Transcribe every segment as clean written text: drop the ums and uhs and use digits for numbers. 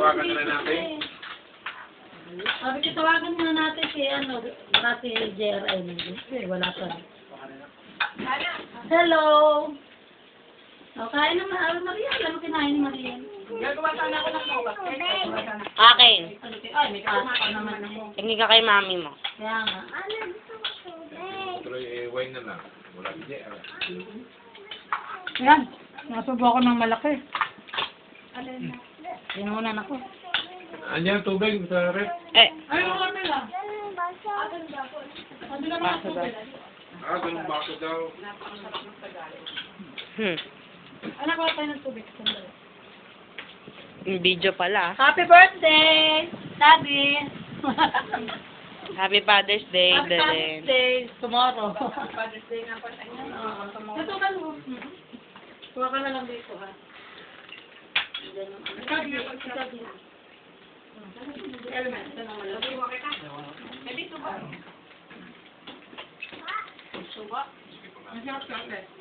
tawagan na natin. Sabi ko, tawagan muna natin si, si JRI. Wala pa. Hello! O, kain naman. Maria, alam mo kinain ni Maria. Gagawa sana ako ng bukas. Akin. Ay, may kasama naman ako. Tingin ka kay mami mo. Kaya nga. Tuloy, wine na lang. Wala siya. Yan. Nasubo ako ng malaki. Sinunan ako. Andiyan tubig sa rep. Eh, Ay, wala na lang. Ganun baso daw. Anak, wala tayo ng tubig. yung video pala. Happy birthday, Daddy! Happy Father's Day, Happy Deden. Father's Day tomorrow. Father's Day nga po sa inyo. Ito ka mo. Kuha ka na lang dito, ha?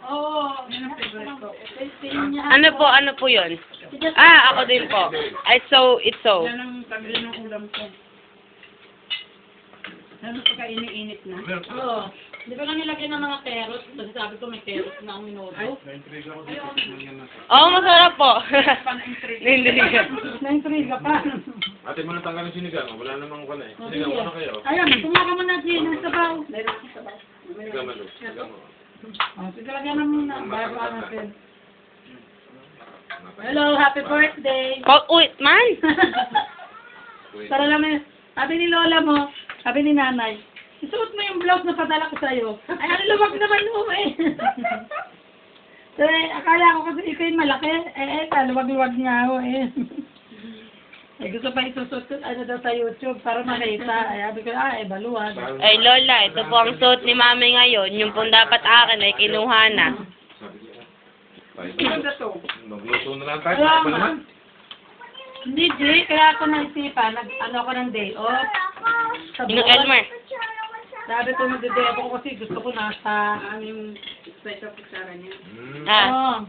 Oo, yun ang favorite ko. Ano po yun? Ako din po. It's so. Yan ang pagli ng ulam ko. Ano pagka iniinit na? Oo. Di ba nga nilagyan ng mga carrots? Kasi sabi ko may carrots na ang minuto. Na-intriga ako dito. Oo, masarap po. Pa-na-intrigue. Hindi ka. Na-intriga pa. Ate mo na tanggalin sinigang. Wala namang ka na eh. Sinigang mo na kayo. Ayan, kumaka mo na din ng sabaw. Sinigang mo. Sinigang mo. Sige, lagyan na muna. Bago natin. Hello, happy birthday! Wait, man. Tara lang na. Sabi ni Lola mo, sabi ni Nanay, isuot mo yung blouse na padala ko sa'yo. Ay, ano luwag naman mo eh. So, akala ko kasi ito yung malaki. Luwag-luwag nga ako eh. Gusto pa isusot ko daw sa YouTube para makita. Ay, sabi ko, baluwag. Ay, Lola, ito po ang suot ni Mami ngayon. Yung pong dapat akin ay kinuha na. Maganda to. Magluto na lang tayo. Kaya Ano nga. naman? Hindi, Jay. Kaya ako naisipan. Ako ng day off. Sa Yung buwan. Elmer. Sabi ko magde-day off ako kasi gusto ko nasa... Ano yung special kutsara niya? Oo.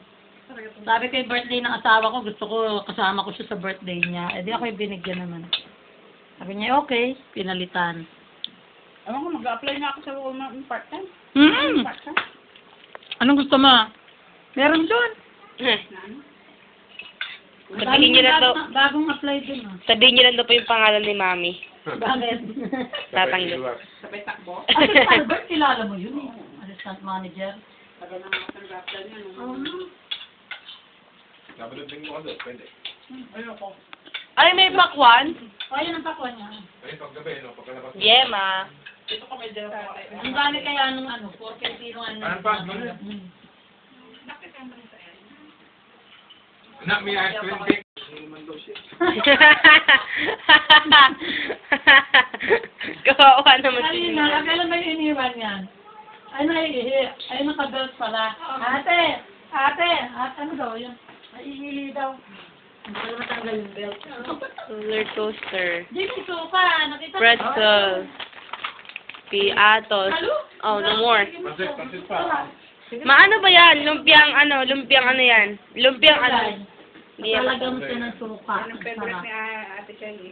Sabi ko yung birthday ng asawa ko, gusto ko kasama ko siya sa birthday niya. Eh di ako yung binigyan naman. Sabi niya, okay. Pinalitan. Ewan ko, mag-a-apply na ako sa Walmart ng part-time. Part-time? Anong gusto mo? Meron doon. Sabihin niyo lang daw, Bagong apply doon. sabihin niyo lang daw po yung pangalan ni Mami. Bakit? Tatanggap. Sabay takbo. Assistant Albert, kilala mo yun eh. Assistant manager. Tagal na mga tanggaptan niya. Nabalabing mo ka doon. Pwede. Ayoko. Ay, may pakwan? Ayun ang pakwan niya. Ayun, paggabi, no? Pagkalabas. Yema. Dito ko may dero. Ang dami kaya nung 4 kilo Ano pa? Anak, may ice cream cake. Kawawa naman si Kanina, kailan ba yung iniwan yan? Ay, naiihi. Ay, nakabelt pala. Ate, ano daw yun? Naiihi daw. Hindi ko naman tanggal yung belt. roller coaster. Di, may suka. Nakita ko. Pretzel. Piatos. Oh, no more. Pansit pa. Maano ba yan? Lumpiang ano yan? Lumpiang ano? Hindi yan. Talagang siya ng suka. Ang favorite ni Ate Shelly.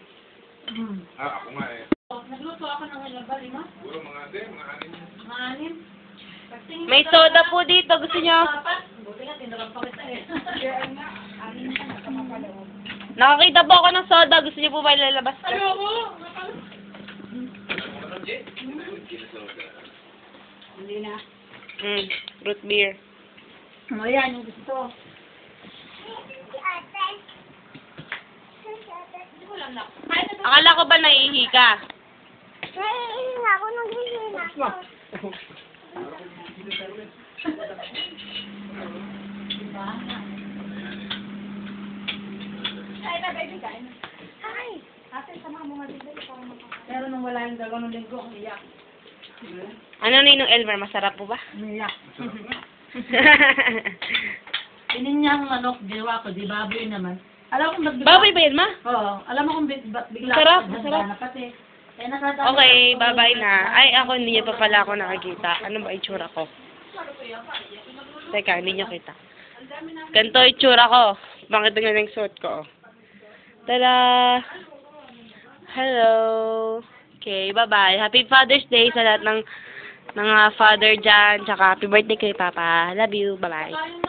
Ako nga eh. Nagluto ako ng ilang ba, 5? Puro mga mga anin. Mga 6. May soda po dito. Gusto nyo? Buti nga, tinarap pa kita eh. Nakakita po ako ng soda. Gusto nyo po ba ilalabas ko? Ayoko! Hindi na. Fruit beer. O yan, yung gusto. Akala ko ba naiihi ka? Ako nag-iina. Hi. Ate, sama mo nga dito para makakain. Pero nung wala yung dalawang linggo, ang iyak. Ano Ninong Elmer? Masarap po ba? Umiyak. Pinin niya ang manok, diwa ko, di baboy naman. Alam mo bigla. Baboy ba yan, ma? Oo, alam mo kung bigla. Masarap, Handa masarap. na pati. Eh, nakadami Okay, ako. bye-bye na. Ay, ako hindi niya pa pala ako nakakita. Ano ba itsura ko? Teka, hindi niyo kita. Ganito itsura ko. Bakit nga ng suot ko? Oh. Tada! Hello! Okay, bye-bye. Happy Father's Day sa lahat ng mga father dyan. Tsaka happy birthday kay Papa. Love you. Bye-bye.